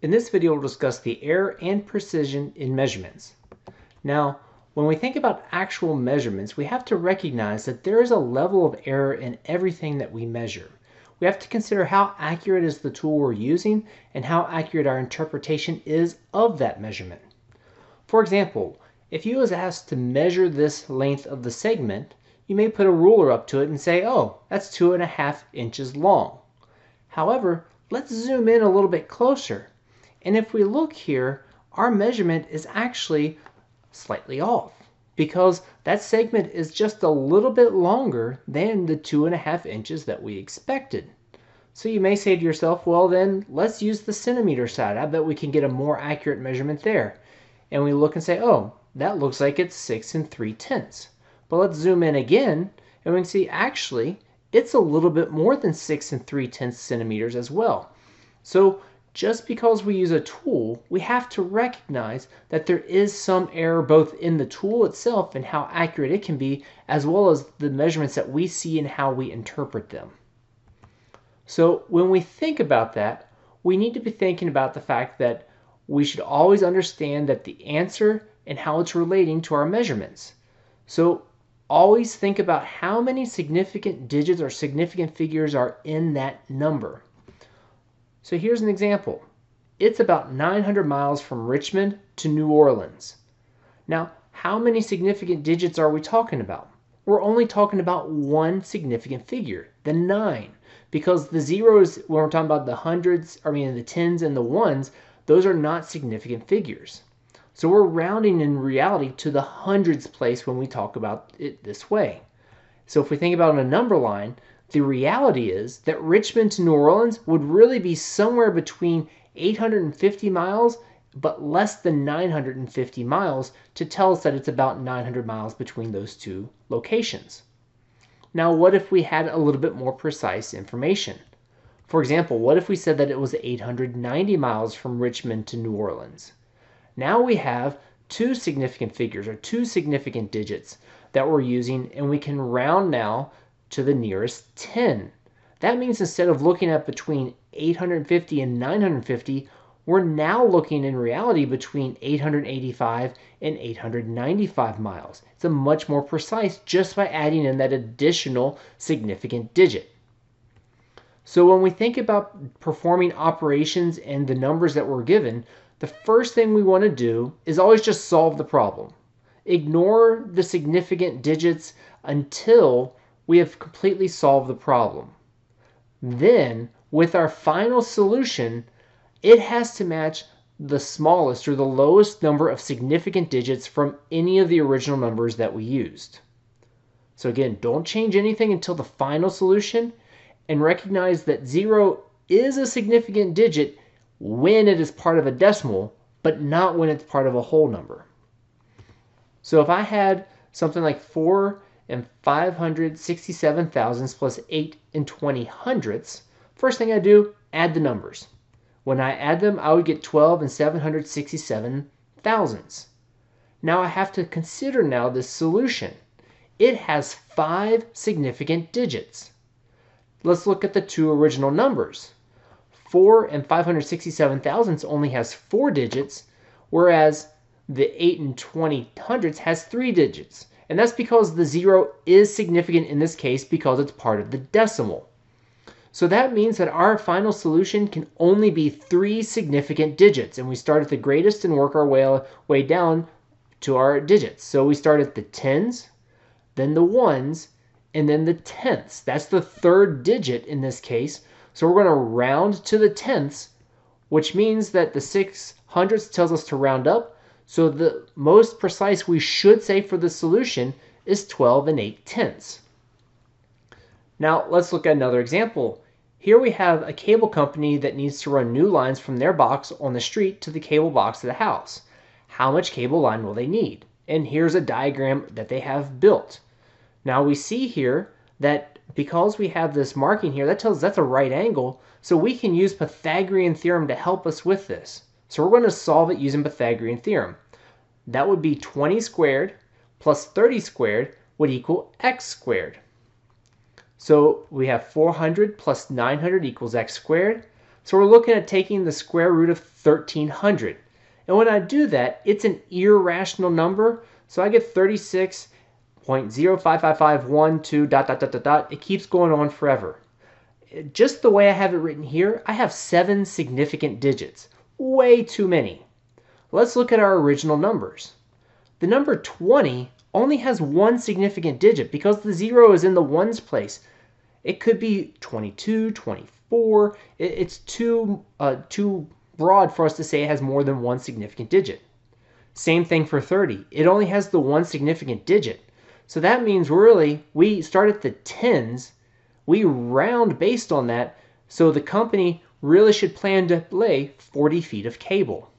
In this video, we'll discuss the error and precision in measurements. Now, when we think about actual measurements, we have to recognize that there is a level of error in everything that we measure. We have to consider how accurate is the tool we're using and how accurate our interpretation is of that measurement. For example, if you was asked to measure this length of the segment, you may put a ruler up to it and say, oh, that's 2.5 inches long. However, let's zoom in a little bit closer. And if we look here, our measurement is actually slightly off because that segment is just a little bit longer than the 2.5 inches that we expected. So you may say to yourself, well then let's use the centimeter side. I bet we can get a more accurate measurement there. And we look and say, oh, that looks like it's 6 3/10. But let's zoom in again and we can see actually it's a little bit more than 6 3/10 centimeters as well. So just because we use a tool, we have to recognize that there is some error both in the tool itself and how accurate it can be, as well as the measurements that we see and how we interpret them. So when we think about that, we need to be thinking about the fact that we should always understand that the answer and how it's relating to our measurements. So always think about how many significant digits or significant figures are in that number. So here's an example. It's about 900 miles from Richmond to New Orleans. Now, how many significant digits are we talking about? We're only talking about one significant figure, the 9, because the zeros, when we're talking about the hundreds, the tens and the ones, those are not significant figures. So we're rounding in reality to the hundreds place when we talk about it this way. So if we think about a number line, the reality is that Richmond to New Orleans would really be somewhere between 850 miles but less than 950 miles to tell us that it's about 900 miles between those two locations. Now, what if we had a little bit more precise information? For example, what if we said that it was 890 miles from Richmond to New Orleans? Now we have two significant figures or two significant digits that we're using, and we can round now to the nearest 10. That means instead of looking at between 850 and 950, we're now looking in reality between 885 and 895 miles. It's a much more precise just by adding in that additional significant digit. So when we think about performing operations and the numbers that we're given, the first thing we want to do is always just solve the problem. Ignore the significant digits until we have completely solved the problem. Then, with our final solution, it has to match the smallest or the lowest number of significant digits from any of the original numbers that we used. So again, don't change anything until the final solution, and recognize that 0 is a significant digit when it is part of a decimal, but not when it's part of a whole number. So if I had something like 4 and 567 thousandths plus 8 and 20 hundredths, first thing I do, add the numbers. When I add them, I would get 12 and 767 thousandths. Now I have to consider now this solution. It has 5 significant digits. Let's look at the two original numbers. 4 and 567 thousandths only has 4 digits, whereas the 8 and 20 hundredths has 3 digits. And that's because the 0 is significant in this case because it's part of the decimal. So that means that our final solution can only be 3 significant digits. And we start at the greatest and work our way down to our digits. So we start at the tens, then the ones, and then the tenths. That's the third digit in this case. So we're going to round to the tenths, which means that the 600ths tells us to round up. So the most precise we should say for the solution is 12 and 8/10. Now let's look at another example. Here we have a cable company that needs to run new lines from their box on the street to the cable box of the house. How much cable line will they need? And here's a diagram that they have built. Now we see here that because we have this marking here, that tells us that's a right angle, so we can use Pythagorean theorem to help us with this. So we're going to solve it using Pythagorean theorem. That would be 20 squared plus 30 squared would equal x squared. So we have 400 plus 900 equals x squared. So we're looking at taking the square root of 1300. And when I do that, it's an irrational number. So I get 36.055512 dot dot dot dot dot. It keeps going on forever. Just the way I have it written here, I have 7 significant digits. Way too many. Let's look at our original numbers. The number 20 only has 1 significant digit because the 0 is in the ones place. It could be 22, 24. It's too broad for us to say it has more than 1 significant digit. Same thing for 30. It only has the 1 significant digit. So that means really we start at the tens. We round based on that. So the company really should plan to lay 40 feet of cable.